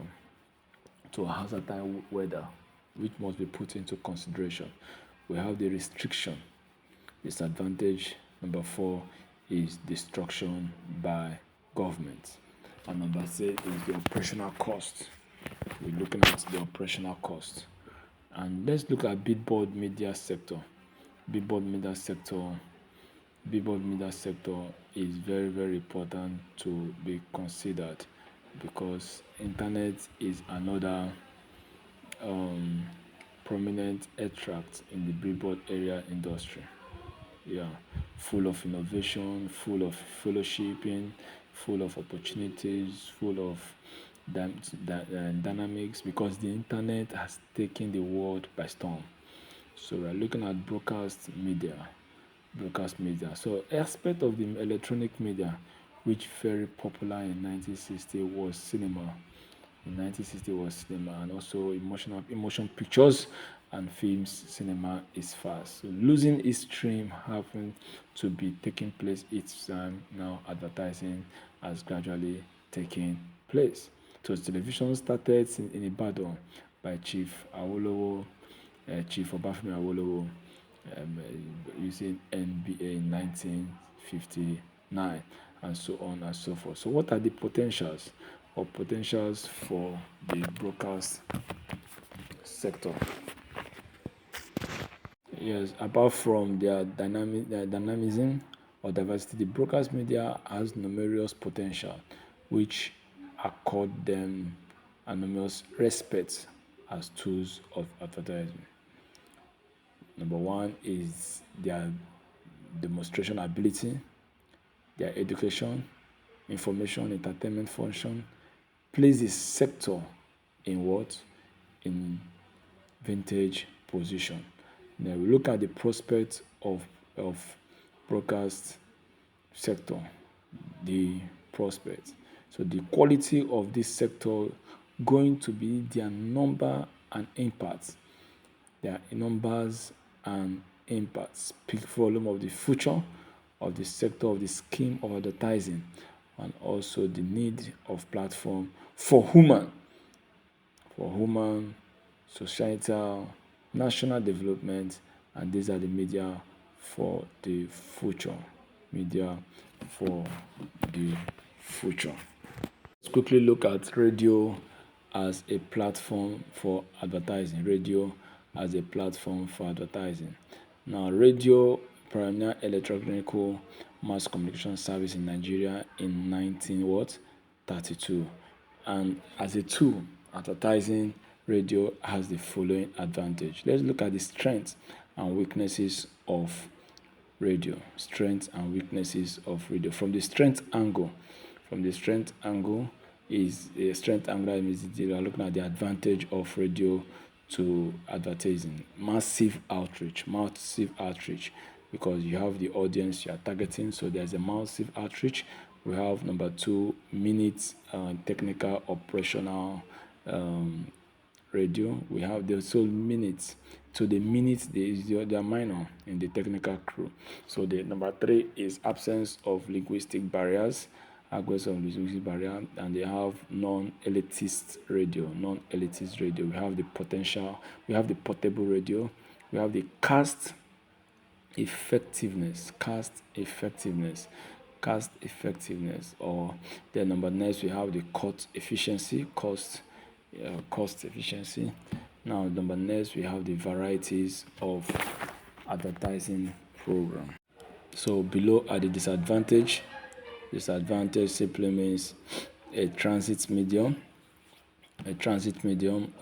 to hazardous weather, which must be put into consideration. We have the restriction. Disadvantage number 4 is destruction by government. And number 6 is the operational cost. We're looking at the operational cost. And let's look at billboard media sector. Billboard media sector is very, very important to be considered, because internet is another prominent attract in the billboard area industry. Yeah, full of innovation, full of fellowshipping, full of opportunities, full of dynamics, because the internet has taken the world by storm. So we're looking at broadcast media. So aspect of the electronic media, which very popular in 1960 was cinema. And also emotion pictures and films. Cinema is fast. So losing its stream happened to be taking place each time. Now advertising has gradually taken place. So television started in Ibadan by Chief Awolowo, Chief Obafemi Awolowo, using NBA in 1959, and so on and so forth. So what are the potentials for the broadcast sector? Yes, apart from their dynamism or diversity, the broadcast media has numerous potential, which accord them enormous respect as tools of advertising. Number one is their demonstration ability, their education, information, entertainment function, place the sector in what? In vintage position. Now we look at the prospect of broadcast sector, the prospect. So the quality of this sector going to be their number and impact. Their numbers and impact speak volume of the future of the sector of the scheme of advertising, and also the need of platform for human, societal, national development, and these are the media for the future. Media for the future. Let's quickly look at radio as a platform for advertising. Radio as a platform for advertising. Now, radio pioneered electronic mass communication service in Nigeria in 1932, and as a tool, advertising radio has the following advantage. Let's look at the strengths and weaknesses of radio. Strengths and weaknesses of radio. From the strength angle is a strength angle that means we are looking at the advantage of radio to advertising. Massive outreach, because you have the audience you are targeting, so there's a massive outreach. We have number 2, minutes technical operational radio. We have the minutes. So the minutes they are minor in the technical crew. So the number 3 is absence of linguistic barriers, and they have non-elitist radio. We have the potential. We have the portable radio. We have the cost effectiveness. Or the number 9, we have the cost efficiency. Now, number next, we have the varieties of advertising program. So below are the disadvantage. Disadvantage simply means a transit medium,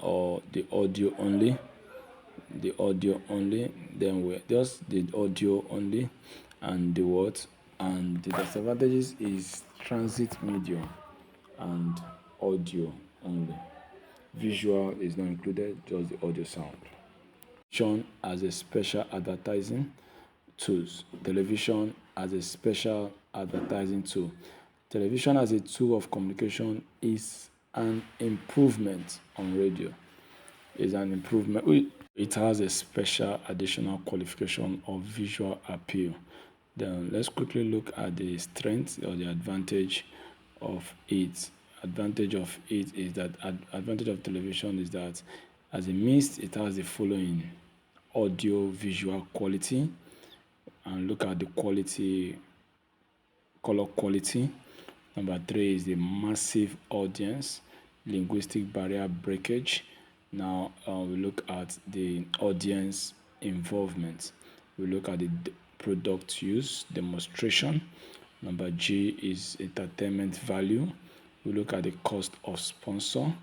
or the audio only. Then we just the audio only, and the what? And the disadvantages is transit medium and audio only. Visual is not included, just the audio sound. Television as a special advertising tools. Television as a special advertising tool. Television as a tool of communication is an improvement on radio. It has a special additional qualification of visual appeal. Then let's quickly look at the strength or the advantage of it. Advantage of television is that as a means it has the following: audio visual quality, and look at the quality, color quality. Number 3 is the massive audience, linguistic barrier breakage. Now we look at the audience involvement. We look at the product use, demonstration. Number G is entertainment value. We look at the cost of sponsor.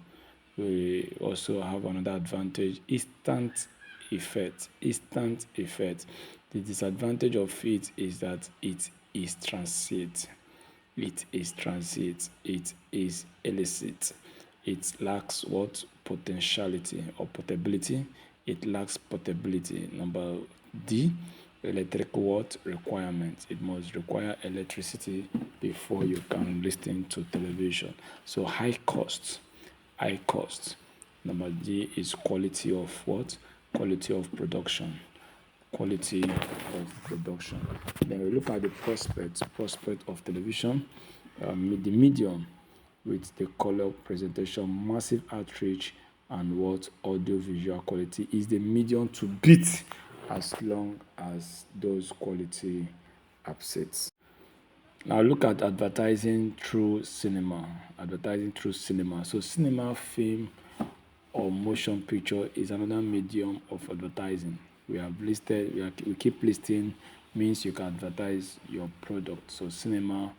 We also have another advantage: instant effect. The disadvantage of it is that it is transit. It is illicit. It lacks what? Potentiality or portability. It lacks portability. Number D, electric what? Requirement. It must require electricity before you can listen to television. So high cost. Number D is quality of what? Quality of production. Then we look at the prospect of television. The medium with the color presentation, massive outreach, and what? Audio visual quality is the medium to beat as long as those quality upsets. Now look at advertising through cinema. So cinema, film, or motion picture is another medium of advertising. We keep listing means you can advertise your product. So cinema,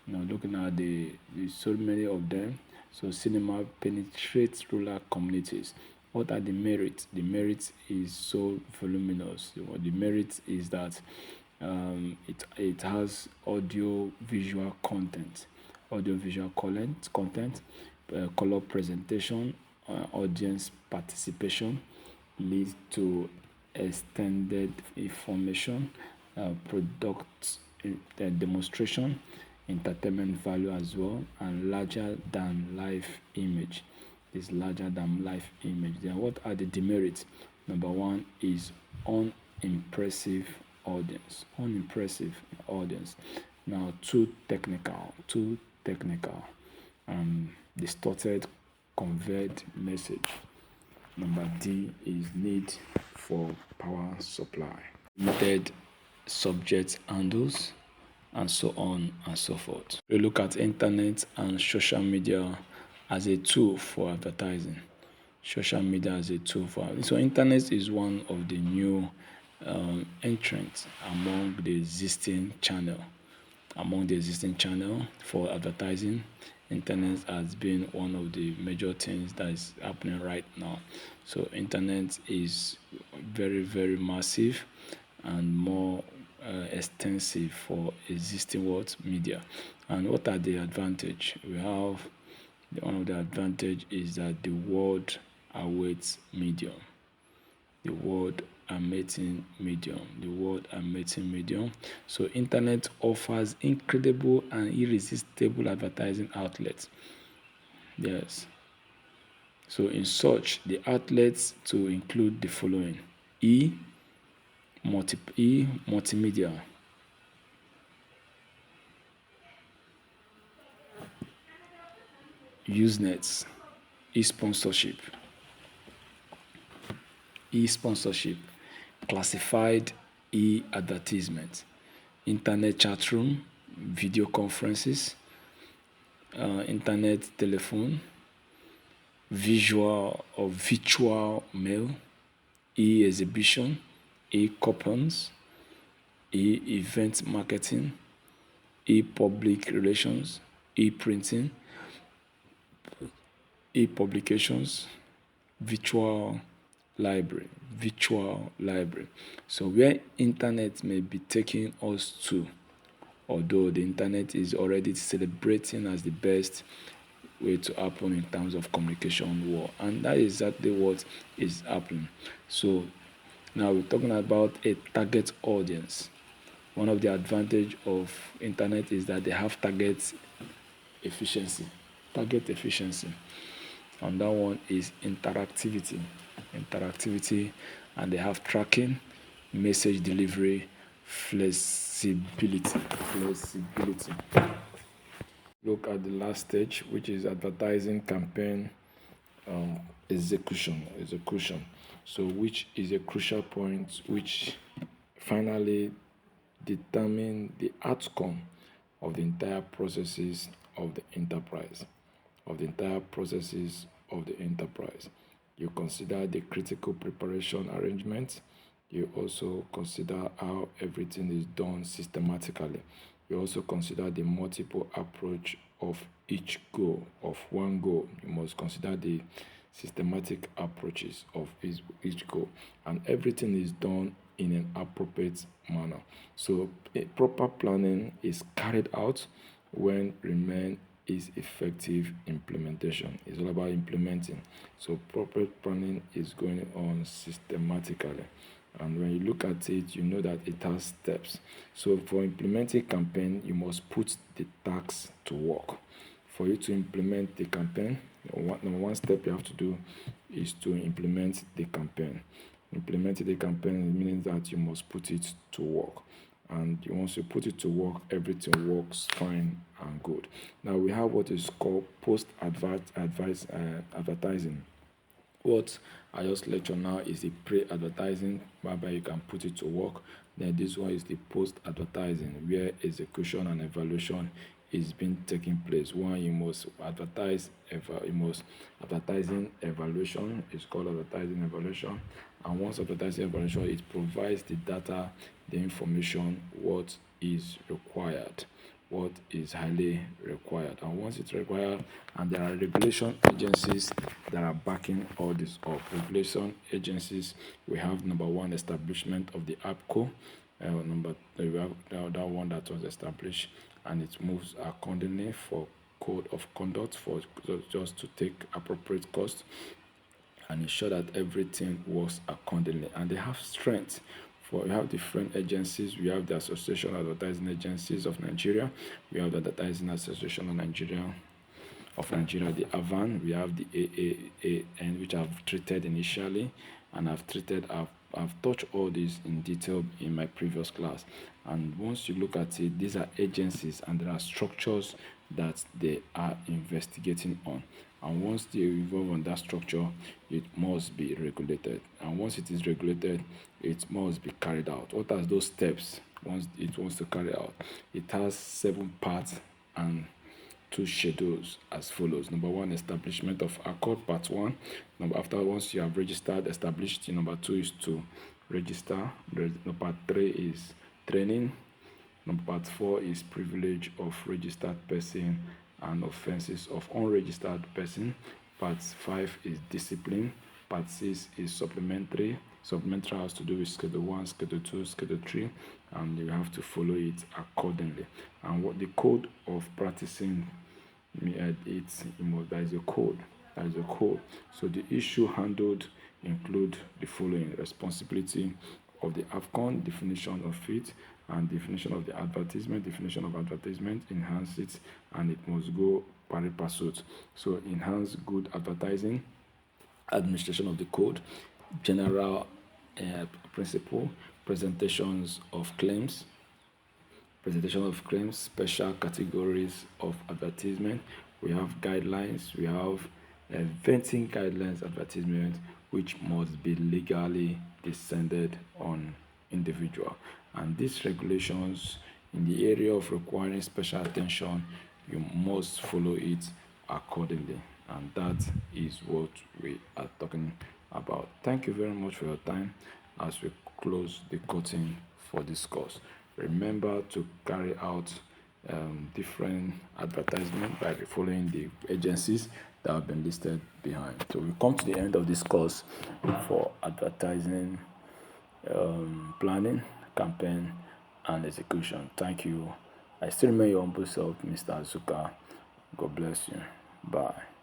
looking at there's so many of them. So cinema penetrates rural communities. What are the merits? The merit is so voluminous. The merit is that it has audio visual content, color presentation, audience participation, leads to extended information, product demonstration, entertainment value as well, and larger than life image. Then what are the demerits? Number 1 is unimpressive audience, unimpressive audience. Now, too technical, distorted conveyed message. Number D is need for power supply, limited subject handles, and so on and so forth. We look at internet and social media as a tool for advertising. Social media as a tool for so internet is one of the new entrants among the existing channel. For advertising, internet has been one of the major things that is happening right now. So internet is very massive and more extensive for existing media. And what are the advantage? We have one of the advantage is that the world awaits medium. The world amating medium. So internet offers incredible and irresistible advertising outlets. Yes. So in such, the outlets to include the following: multimedia, Usenets, e-sponsorship, classified e-advertisement, internet chat room, video conferences, internet telephone, visual or virtual mail, e-exhibition, e-coupons, e-event marketing, e-public relations, e-printing, e-publications, virtual library. So where internet may be taking us to, although the internet is already celebrating as the best way to happen in terms of communication war, and that is exactly what is happening. So now we're talking about a target audience. One of the advantage of internet is that they have target efficiency. And that one is interactivity, and they have tracking, message delivery, flexibility. Look at the last stage, which is advertising campaign execution. So which is a crucial point which finally determine the outcome of the entire processes of the enterprise. You consider the critical preparation arrangements. You also consider how everything is done systematically. You also consider the multiple approach of one goal. You must consider the systematic approaches of each goal, and everything is done in an appropriate manner. So a proper planning is carried out when remain is effective implementation. It's all about implementing. So proper planning is going on systematically. And when you look at it, you know that it has steps. So for implementing campaign, you must put the tasks to work. For you to implement the campaign, number one step you have to do is to implement the campaign. Implementing the campaign means that you must put it to work. And once you put it to work, everything works fine and good. Now we have what is called advertising. What I just lecture now is the pre-advertising, whereby you can put it to work. Then this one is the post-advertising, where execution and evaluation is being taking place. One, you must advertising evaluation is called advertising evaluation. And once advertising evaluation, it provides the data, the information, what is required, what is highly required. And once it's required, and there are regulation agencies that are backing all this up. Regulation agencies, we have number one, establishment of the APCO. We have that one that was established, and it moves accordingly for code of conduct for just to take appropriate cost and ensure that everything works accordingly. And they have strength. We have different agencies. We have the Association of Advertising Agencies of Nigeria. We have the Advertising Association of Nigeria, the AVAN. We have the AAAN, which I've treated initially, and I've treated I've touched all this in detail in my previous class. And once you look at it, these are agencies and there are structures that they are investigating on. And once they evolve on that structure, it must be regulated. And once it is regulated, it must be carried out. What are those steps once it wants to carry out? It has 7 parts and 2 schedules as follows. Number 1, establishment of accord, part 1. Once you have registered, established, number 2 is to register. Number 3 is training. Part 4 is privilege of registered person and offenses of unregistered person. Part 5 is discipline. Part 6 is supplementary. Supplementary has to do with Schedule 1, Schedule 2, Schedule 3, and you have to follow it accordingly. And what the code of practicing there is a code. There is a code. So the issue handled include the following: responsibility of the AFCON, definition of it, and definition of the advertisement. Definition of advertisement, enhance it, and it must go pari passu. So enhance good advertising, administration of the code, general principle, presentations of claims, special categories of advertisement. We have guidelines, we have vetting guidelines advertisement, which must be legally descended on individual. And these regulations in the area of requiring special attention, you must follow it accordingly. And that is what we are talking about. Thank you very much for your time as we close the curtain for this course. Remember to carry out different advertisement by following the agencies that have been listed behind. So we come to the end of this course for advertising, planning, campaign, and execution. Thank you. I still remain your humble self, Mr. Azuka. God bless you. Bye.